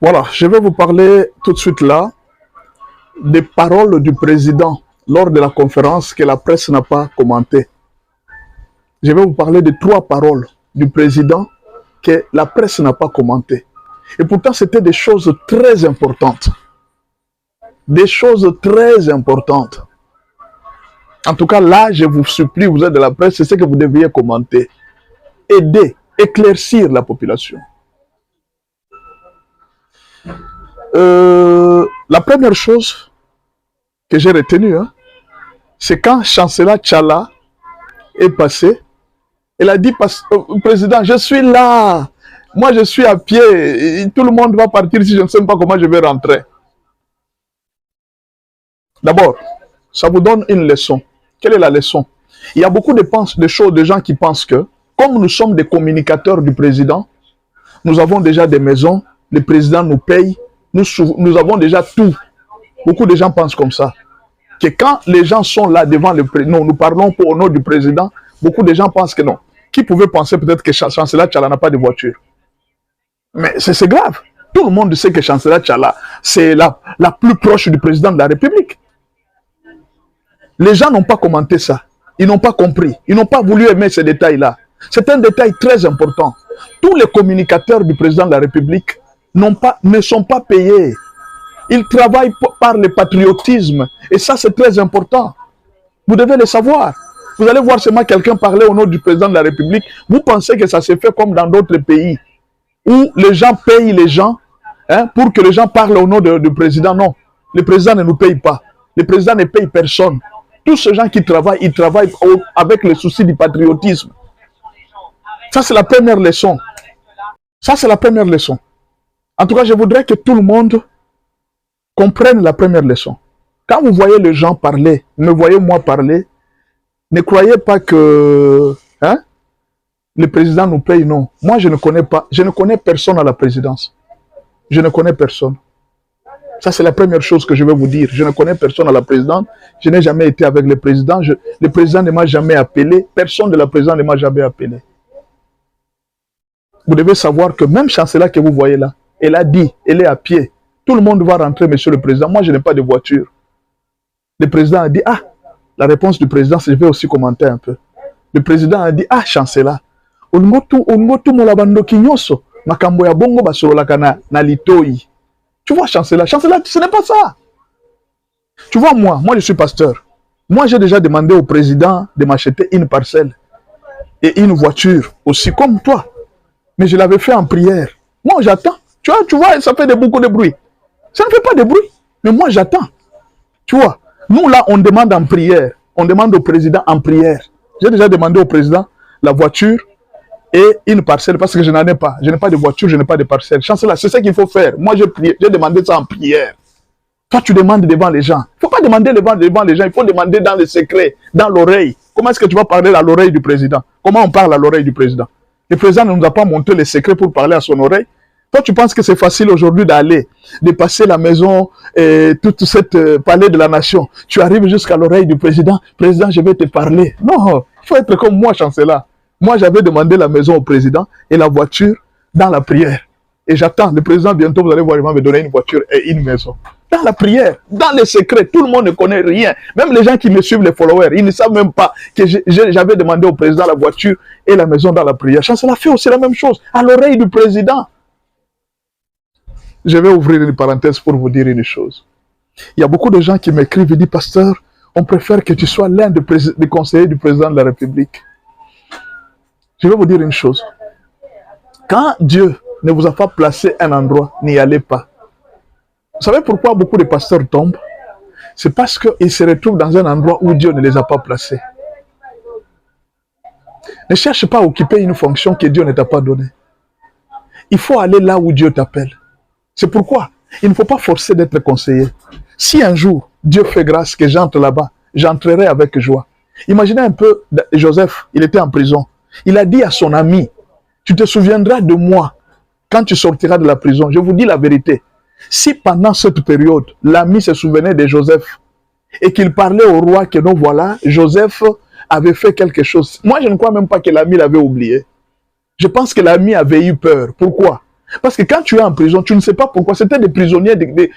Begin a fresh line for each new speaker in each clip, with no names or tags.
Voilà, je vais vous parler tout de suite là des paroles du président lors de la conférence que la presse n'a pas commentée. Je vais vous parler de 3 paroles du président que la presse n'a pas commentées. Et pourtant, c'était des choses très importantes. Des choses très importantes. En tout cas, là, je vous supplie, vous êtes de la presse, c'est ce que vous devriez commenter. Aider, éclaircir la population. La première chose que j'ai retenue, c'est quand Chancellor Tchala est passé, elle a dit, président, je suis là, moi je suis à pied, et tout le monde va partir si je ne sais pas comment je vais rentrer. D'abord, ça vous donne une leçon. Quelle est la leçon? Il y a beaucoup de gens qui pensent que, comme nous sommes des communicateurs du président, nous avons déjà des maisons, le président nous paye, nous avons déjà tout. Beaucoup de gens pensent comme ça. Que quand les gens sont là devant le président, nous parlons au nom du président, beaucoup de gens pensent que non. Qui pouvait penser peut-être que Chancellor Tchala n'a pas de voiture? Mais c'est grave. Tout le monde sait que Chancellor Tchala, c'est la plus proche du président de la République. Les gens n'ont pas commenté ça. Ils n'ont pas compris. Ils n'ont pas voulu aimer ces détails-là. C'est un détail très important. Tous les communicateurs du président de la République ne sont pas payés. Ils travaillent par le patriotisme. Et ça, c'est très important. Vous devez le savoir. Vous allez voir seulement quelqu'un parler au nom du président de la République. Vous pensez que ça se fait comme dans d'autres pays, où les gens payent les gens pour que les gens parlent au nom du président. Non, le président ne nous paye pas. Le président ne paye personne. Tous ces gens qui travaillent, ils travaillent avec le souci du patriotisme. Ça, c'est la première leçon. Ça, c'est la première leçon. En tout cas, je voudrais que tout le monde comprenne la première leçon. Quand vous voyez les gens parler, me voyez moi parler, ne croyez pas que le président nous paye, non. Moi, je ne connais pas, je ne connais personne à la présidence. Je ne connais personne. Ça, c'est la première chose que je vais vous dire. Je ne connais personne à la présidence. Je n'ai jamais été avec le président. Le président ne m'a jamais appelé. Personne de la présidence ne m'a jamais appelé. Vous devez savoir que même Chancellor que vous voyez là, elle a dit, elle est à pied. Tout le monde va rentrer, monsieur le président. Moi, je n'ai pas de voiture. Le président a dit, ah, la réponse du président, je vais aussi commenter un peu. Le président a dit, ah, Chancellor, tu vois, Chancellor, ce n'est pas ça. Tu vois, moi je suis pasteur. Moi, j'ai déjà demandé au président de m'acheter une parcelle et une voiture aussi, comme toi. Mais je l'avais fait en prière. Moi, j'attends. Tu vois, ça fait beaucoup de bruit. Ça ne fait pas de bruit. Mais moi, j'attends. Tu vois, nous, là, on demande en prière. On demande au président en prière. J'ai déjà demandé au président la voiture et une parcelle parce que je n'en ai pas. Je n'ai pas de voiture, je n'ai pas de parcelle. Chancellor, c'est ça qu'il faut faire. Moi, j'ai demandé ça en prière. Toi, tu demandes devant les gens. Il ne faut pas demander devant les gens. Il faut demander dans le secret, dans l'oreille. Comment est-ce que tu vas parler à l'oreille du président? Comment on parle à l'oreille du président? Le président ne nous a pas montré les secrets pour parler à son oreille. Toi, tu penses que c'est facile aujourd'hui de passer la maison, toute cette palais de la nation. Tu arrives jusqu'à l'oreille du président. Président, je vais te parler. Non, il faut être comme moi, Chancellor. Moi, j'avais demandé la maison au président et la voiture dans la prière. Et j'attends. Le président, bientôt, vous allez voir, il va me donner une voiture et une maison. Dans la prière, dans les secrets, tout le monde ne connaît rien. Même les gens qui me suivent, les followers, ils ne savent même pas que j'avais demandé au président la voiture et la maison dans la prière. Chancellor fait aussi la même chose, à l'oreille du président. Je vais ouvrir une parenthèse pour vous dire une chose. Il y a beaucoup de gens qui m'écrivent et disent, pasteur, on préfère que tu sois l'un des conseillers du président de la République. Je vais vous dire une chose. Quand Dieu ne vous a pas placé à un endroit, n'y allez pas. Vous savez pourquoi beaucoup de pasteurs tombent? C'est parce qu'ils se retrouvent dans un endroit où Dieu ne les a pas placés. Ne cherche pas à occuper une fonction que Dieu ne t'a pas donnée. Il faut aller là où Dieu t'appelle. C'est pourquoi il ne faut pas forcer d'être conseiller. Si un jour, Dieu fait grâce que j'entre là-bas, j'entrerai avec joie. Imaginez un peu Joseph, il était en prison. Il a dit à son ami, tu te souviendras de moi quand tu sortiras de la prison. Je vous dis la vérité. Si pendant cette période, l'ami se souvenait de Joseph et qu'il parlait au roi que non, voilà, Joseph avait fait quelque chose. Moi, je ne crois même pas que l'ami l'avait oublié. Je pense que l'ami avait eu peur. Pourquoi? Parce que quand tu es en prison, tu ne sais pas pourquoi. C'était des prisonniers,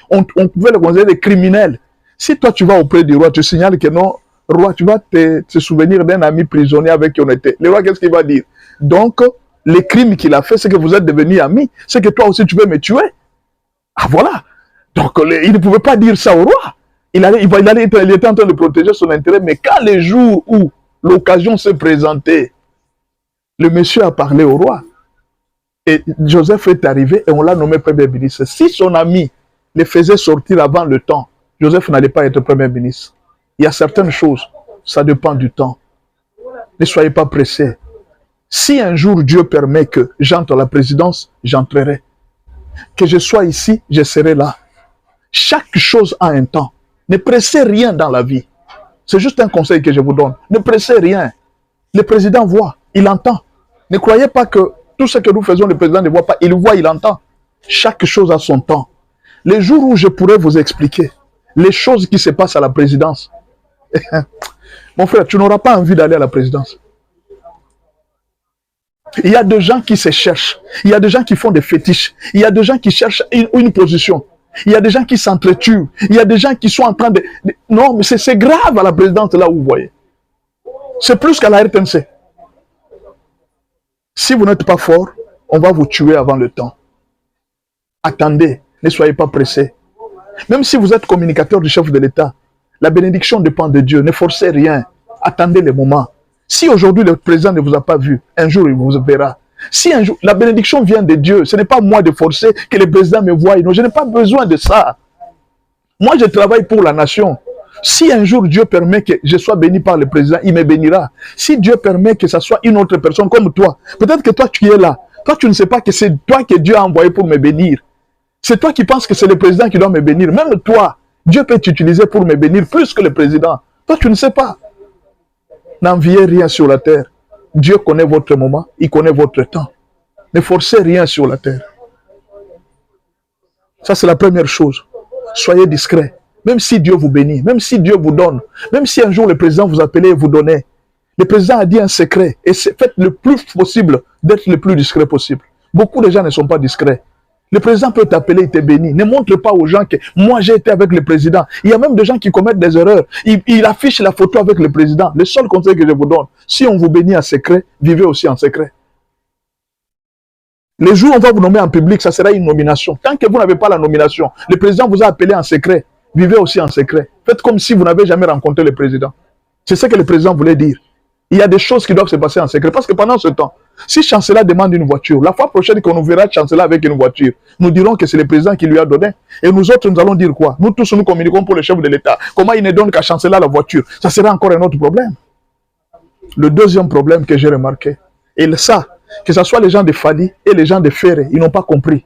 on pouvait les considérer des criminels. Si toi, tu vas auprès du roi, tu signales que non, roi, tu vas te souvenir d'un ami prisonnier avec qui on était. Le roi, qu'est-ce qu'il va dire? Donc, les crimes qu'il a fait, c'est que vous êtes devenus amis. C'est que toi aussi, tu veux me tuer. Ah, voilà. Donc, il ne pouvait pas dire ça au roi. Il était en train de protéger son intérêt. Mais quand les jours où l'occasion s'est présentée, le monsieur a parlé au roi. Et Joseph est arrivé et on l'a nommé Premier ministre. Si son ami le faisait sortir avant le temps, Joseph n'allait pas être Premier ministre. Il y a certaines choses, ça dépend du temps. Ne soyez pas pressés. Si un jour Dieu permet que j'entre à la présidence, j'entrerai. Que je sois ici, je serai là. Chaque chose a un temps. Ne pressez rien dans la vie. C'est juste un conseil que je vous donne. Ne pressez rien. Le président voit, il entend. Ne croyez pas que tout ce que nous faisons, le président ne voit pas. Il voit, il entend. Chaque chose a son temps. Les jours où je pourrais vous expliquer les choses qui se passent à la présidence, mon frère, tu n'auras pas envie d'aller à la présidence. Il y a des gens qui se cherchent. Il y a des gens qui font des fétiches. Il y a des gens qui cherchent une position. Il y a des gens qui s'entretuent. Il y a des gens qui sont en train de... Non, mais c'est grave à la présidence, là où vous voyez. C'est plus qu'à la RTNC. Si vous n'êtes pas fort, on va vous tuer avant le temps. Attendez, ne soyez pas pressés. Même si vous êtes communicateur du chef de l'État, la bénédiction dépend de Dieu. Ne forcez rien. Attendez le moment. Si aujourd'hui le président ne vous a pas vu, un jour il vous verra. Si un jour, la bénédiction vient de Dieu, ce n'est pas moi de forcer que le président me voie. Non, je n'ai pas besoin de ça. Moi, je travaille pour la nation. Si un jour Dieu permet que je sois béni par le président, il me bénira. Si Dieu permet que ce soit une autre personne comme toi, peut-être que toi tu es là. Toi tu ne sais pas que c'est toi que Dieu a envoyé pour me bénir. C'est toi qui penses que c'est le président qui doit me bénir. Même toi, Dieu peut t'utiliser pour me bénir plus que le président. Toi tu ne sais pas. N'enviez rien sur la terre. Dieu connaît votre moment, il connaît votre temps. Ne forcez rien sur la terre. Ça c'est la première chose. Soyez discret. Même si Dieu vous bénit, même si Dieu vous donne, même si un jour le président vous appelait et vous donnait, le président a dit un secret et faites le plus possible d'être le plus discret possible. Beaucoup de gens ne sont pas discrets. Le président peut t'appeler et te bénir. Ne montre pas aux gens que moi j'ai été avec le président. Il y a même des gens qui commettent des erreurs. Il affiche la photo avec le président. Le seul conseil que je vous donne, si on vous bénit en secret, vivez aussi en secret. Les jours où on va vous nommer en public, ça sera une nomination. Tant que vous n'avez pas la nomination, le président vous a appelé en secret. Vivez aussi en secret. Faites comme si vous n'avez jamais rencontré le président. C'est ce que le président voulait dire. Il y a des choses qui doivent se passer en secret. Parce que pendant ce temps, si Chancellor demande une voiture, la fois prochaine qu'on nous verra Chancellor avec une voiture, nous dirons que c'est le président qui lui a donné. Et nous autres, nous allons dire quoi? Nous tous, nous communiquons pour le chef de l'État. Comment il ne donne qu'à Chancellor la voiture? Ça sera encore un autre problème. Le deuxième problème que j'ai remarqué, et ça, que ce soit les gens de Fali et les gens de Ferré, ils n'ont pas compris.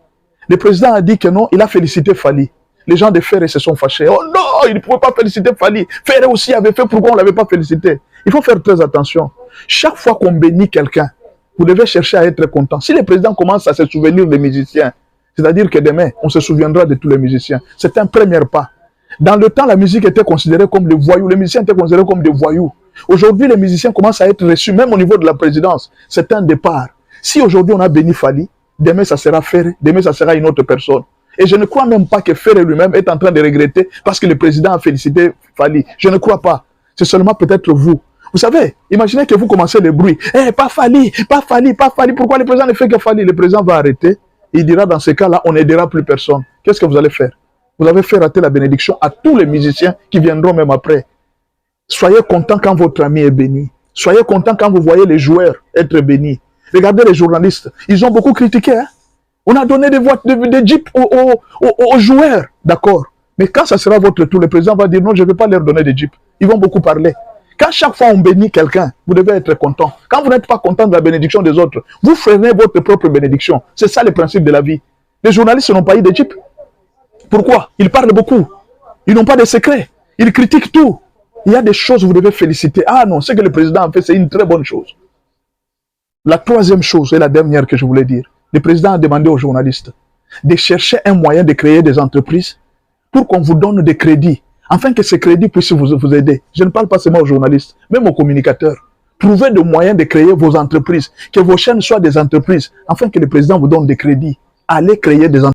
Le président a dit que non, il a félicité Fali. Les gens de Ferré se sont fâchés. Oh non, ils ne pouvaient pas féliciter Fali. Ferré aussi avait fait, pourquoi on ne l'avait pas félicité? Il faut faire très attention. Chaque fois qu'on bénit quelqu'un, vous devez chercher à être content. Si le président commence à se souvenir des musiciens, c'est-à-dire que demain, on se souviendra de tous les musiciens. C'est un premier pas. Dans le temps, la musique était considérée comme des voyous. Les musiciens étaient considérés comme des voyous. Aujourd'hui, les musiciens commencent à être reçus, même au niveau de la présidence. C'est un départ. Si aujourd'hui on a béni Fali, demain ça sera Ferré, demain ça sera une autre personne. Et je ne crois même pas que Ferré lui-même est en train de regretter parce que le président a félicité Fali. Je ne crois pas. C'est seulement peut-être vous. Vous savez, imaginez que vous commencez le bruit. Eh, pas Fali, pas Fali, pas Fali. Pourquoi le président ne fait que Fali? Le président va arrêter. Il dira dans ce cas-là, on n'aidera plus personne. Qu'est-ce que vous allez faire? Vous avez fait rater la bénédiction à tous les musiciens qui viendront même après. Soyez content quand votre ami est béni. Soyez content quand vous voyez les joueurs être bénis. Regardez les journalistes. Ils ont beaucoup critiqué. Hein? On a donné des jeeps aux joueurs. D'accord. Mais quand ça sera votre tour, le président va dire non, je ne vais pas leur donner des jeeps. Ils vont beaucoup parler. Quand chaque fois on bénit quelqu'un, vous devez être content. Quand vous n'êtes pas content de la bénédiction des autres, vous freinez votre propre bénédiction. C'est ça le principe de la vie. Les journalistes n'ont pas eu de jeeps. Pourquoi? Ils parlent beaucoup. Ils n'ont pas de secrets. Ils critiquent tout. Il y a des choses que vous devez féliciter. Ah non, ce que le président a fait, c'est une très bonne chose. La troisième chose et la dernière que je voulais dire, le président a demandé aux journalistes de chercher un moyen de créer des entreprises pour qu'on vous donne des crédits, afin que ces crédits puissent vous aider. Je ne parle pas seulement aux journalistes, même aux communicateurs. Trouvez des moyens de créer vos entreprises, que vos chaînes soient des entreprises, afin que le président vous donne des crédits. aller créer des entreprises.